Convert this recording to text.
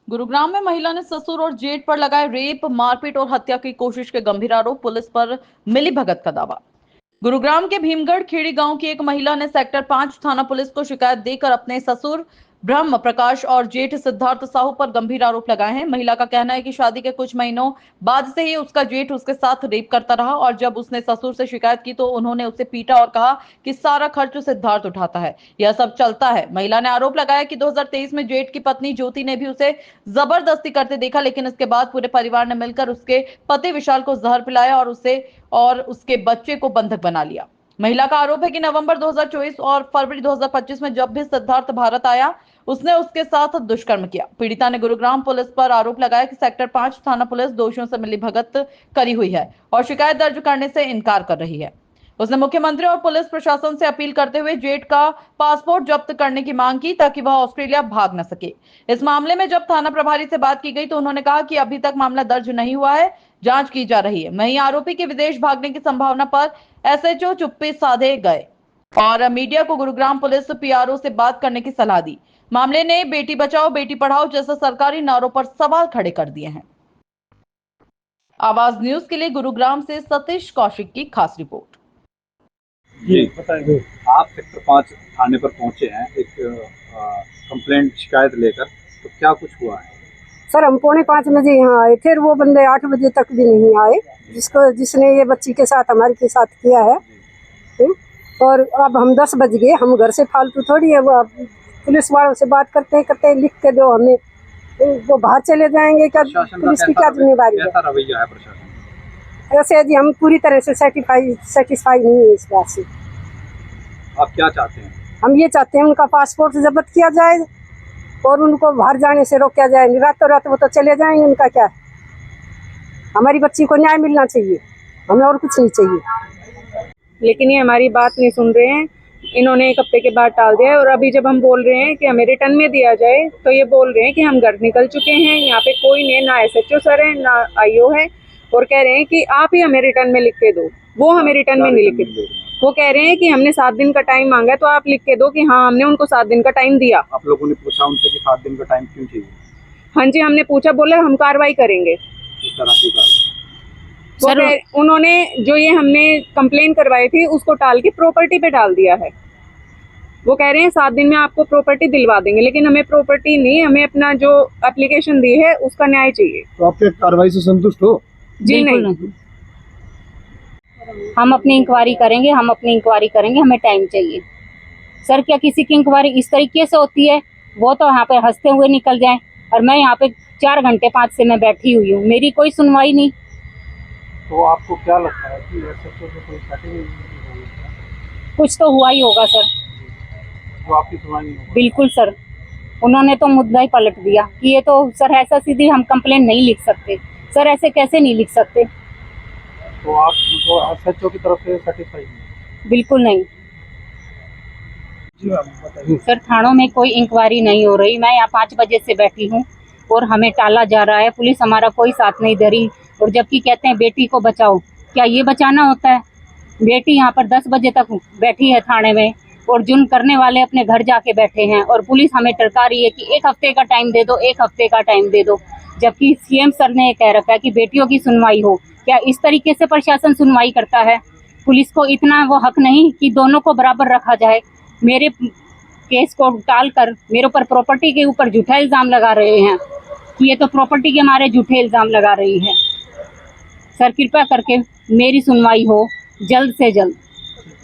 गुरुग्राम में महिला ने ससुर और जेठ पर लगाए रेप, मारपीट और हत्या की कोशिश के गंभीर आरोप, पुलिस पर मिलीभगत का दावा। गुरुग्राम के भीमगढ़ खेड़ी गांव की एक महिला ने सेक्टर 5 थाना पुलिस को शिकायत देकर अपने ससुर ब्रह्म प्रकाश और जेठ सिद्धार्थ साहू पर गंभीर आरोप लगाए हैं। महिला का कहना है कि शादी के कुछ महीनों बाद से ही उसका जेठ उसके साथ रेप करता रहा और जब उसने ससुर से शिकायत की तो उन्होंने उसे पीटा और कहा कि सारा खर्च सिद्धार्थ उठाता है, यह सब चलता है। महिला ने आरोप लगाया कि 2023 में जेठ की पत्नी ज्योति ने भी उसे जबरदस्ती करते देखा, लेकिन इसके बाद पूरे परिवार ने मिलकर उसके पति विशाल को जहर पिलाया और उसके बच्चे को बंधक बना लिया। महिला का आरोप है कि नवंबर 2024 और फरवरी 2025 में जब भी सिद्धार्थ भारत आया, उसने उसके साथ दुष्कर्म किया। पीड़िता ने गुरुग्राम पुलिस पर आरोप लगाया कि सेक्टर 5 थाना पुलिस दोषियों से मिलीभगत करी हुई है और शिकायत दर्ज करने से इनकार कर रही है। उसने मुख्यमंत्री और पुलिस प्रशासन से अपील करते हुए जेठ का पासपोर्ट जब्त करने की मांग की ताकि वह ऑस्ट्रेलिया भाग न सके। इस मामले में जब थाना प्रभारी से बात की गई तो उन्होंने कहा कि अभी तक मामला दर्ज नहीं हुआ है, जांच की जा रही है। वहीं आरोपी के विदेश भागने की संभावना पर एसएचओ चुप्पी साधे गए और मीडिया को गुरुग्राम पुलिस पीआरओ से बात करने की सलाह दी। मामले ने बेटी बचाओ बेटी पढ़ाओ जैसे सरकारी नारों पर सवाल खड़े कर दिए हैं। आवाज न्यूज के लिए गुरुग्राम से सतीश कौशिक की खास रिपोर्ट। जी बताइए। आप सेक्टर 5 थाने पर पहुंचे हैं एक कंप्लेंट शिकायत लेकर, तो क्या कुछ हुआ है? सर हम 4:45 बजे यहाँ आए, फिर वो बंदे 8 बजे तक भी नहीं आए, जिसने ये बच्ची के साथ हमारे के साथ किया है। और अब हम 10 बज गए, हम घर से फालतू थोड़ी है, वो अब पुलिस वालों से बात करते लिख के दो हमें, वो बाहर चले जाएंगे क्या? पुलिस की क्या जिम्मेदारी है? कैसा रवैया है प्रशासन? ऐसे जी हम पूरी तरह से सेटिस्फाई नहीं है इस बात से। आप क्या चाहते हैं? हम ये चाहते हैं उनका पासपोर्ट जब्त किया जाए और उनको बाहर जाने से रोका जाए। रातों रात वो तो चले जाएंगे, उनका क्या? हमारी बच्ची को न्याय मिलना चाहिए, हमें और कुछ नहीं चाहिए। लेकिन ये हमारी बात नहीं सुन रहे हैं। इन्होंने 1 हफ्ते के बाद टाल दिया है और अभी जब हम बोल रहे हैं कि हमें रिटर्न में दिया जाए तो ये बोल रहे हैं कि हम घर निकल चुके हैं, यहाँ पे कोई नहीं, ना एसएचओ सर है ना आईओ है, और कह रहे हैं कि आप ही हमें रिटर्न में लिख के दो। वो हमें रिटर्न में नहीं लिख के दो, वो कह रहे हैं कि हमने 7 दिन का टाइम मांगा है तो आप लिख के दो कि हाँ हमने उनको 7 दिन का टाइम दिया। आप लोगों ने पूछा उनसे कि 7 दिन का टाइम क्यों चाहिए? हाँ जी हमने पूछा, बोले हम कार्रवाई करेंगे। इस तरह की कार्रवाई उन्होंने जो ये हमने कंप्लेन करवाई थी उसको टाल के प्रॉपर्टी पे डाल दिया है। वो कह रहे हैं 7 दिन में आपको प्रॉपर्टी दिलवा देंगे, लेकिन हमें प्रॉपर्टी नहीं, हमें अपना जो एप्लीकेशन दी है उसका न्याय चाहिए। तो आप कार्रवाई से संतुष्ट हो? जी नहीं। हम अपनी इंक्वायरी करेंगे, हमें टाइम चाहिए। सर क्या किसी की इंक्वायरी इस तरीके से होती है? वो तो यहाँ पे हंसते हुए निकल जाएं और मैं यहाँ पे 4 घंटे 5 से मैं बैठी हुई हूँ, मेरी कोई सुनवाई नहीं। तो आपको क्या लगता है कि एसएचओ से कोई सेटिंग कुछ तो हुआ ही होगा सर। जो आपकी सुनवाई नहीं होगी? बिल्कुल सर, उन्होंने तो मुद्दा ही पलट दिया कि ये तो सर ऐसा सीधी हम कंप्लेन नहीं लिख सकते। सर ऐसे कैसे नहीं लिख सकते? तो आप तो एसएचओ की तरफ से सेटिस्फाई नहीं? बिल्कुल नहीं जी मैम बताइए। सर, थानों में कोई इंक्वायरी नहीं हो रही। मैं यहाँ 5 बजे से बैठी हूँ और हमें टाला जा रहा है, पुलिस हमारा कोई साथ नहीं दे रही। और जबकि कहते हैं बेटी को बचाओ, क्या ये बचाना होता है? बेटी यहाँ पर 10 बजे तक बैठी है थाने में और जुर्म करने वाले अपने घर जाके बैठे हैं और पुलिस हमें टरका रही है कि 1 हफ्ते का टाइम दे दो, 1 हफ्ते का टाइम दे दो। जबकि सीएम सर ने कह रखा है कि बेटियों की सुनवाई हो। क्या इस तरीके से प्रशासन सुनवाई करता है? पुलिस को इतना वो हक नहीं कि दोनों को बराबर रखा जाए। मेरे केस को टाल कर मेरे ऊपर प्रॉपर्टी के ऊपर झूठा इल्जाम लगा रहे हैं कि ये तो प्रॉपर्टी के मारे झूठे इल्जाम लगा रही है। सर कृपया करके मेरी सुनवाई हो जल्द से जल्द।